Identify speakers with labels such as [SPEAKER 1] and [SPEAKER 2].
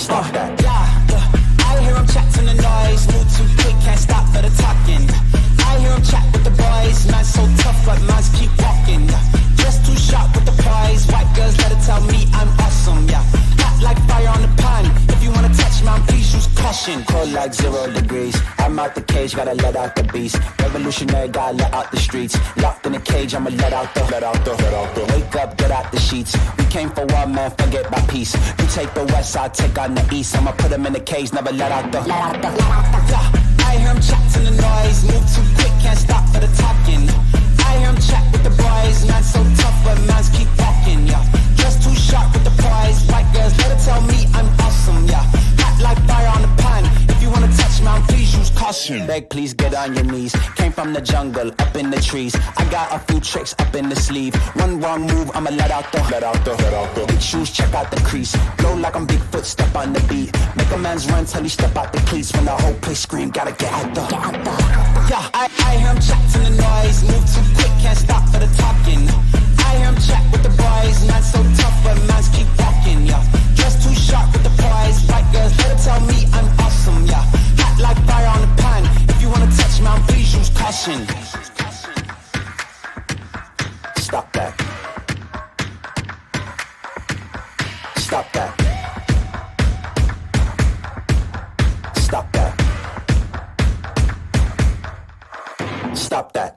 [SPEAKER 1] Stop that. Yeah, I hear him chatting the noise. Move too quick, can't stop for the talking. I hear him chat with the boys. Man so tough, but mans keep walking. Just too sharp with the prize. White girls let it tell me I'm awesome. Yeah, hot like fire on the pan. If you wanna touch man, please use caution. Cold like 0 degrees. I'm out the cage, gotta let out the beast. Revolutionary, gotta let out the streets. Locked in a cage, I'ma let out the. Wake up, get out the sheets. We came for war, man, forget my peace. You take the west, I'll take on the east. I'ma put him in the cage, never let out the. Yeah, I hear him chatting the noise. Move too quick, can't stop for the talking. I hear him chat with the boys. Man so tough, but mans keep walking. Yeah, just too sharp with the prize. White girls, let it tell me I'm awesome. Yeah, hot like fire on the pan. If you wanna touch man, please use caution. Beg, please get on your knees. Came from the jungle, up in the trees. I got a few tricks up in the sleeve. One wrong move, I'ma let out the. Big shoes, check out the crease. Blow like I'm Bigfoot, step on the beat. Make a man's run till he step out the cleats. When the whole place scream, gotta get out the. Yeah, I hear him chatting the noise. Move too quick, can't stop for the talking. I hear him chat with the boys. Man so tough, but mans keep walking. Yeah, just too sharp with the prize. White girls, let it tell me I'm awesome. Yeah, hot like fire on the pan. If you wanna touch man, please use caution. Stop that. Stop that. Stop that. Stop that.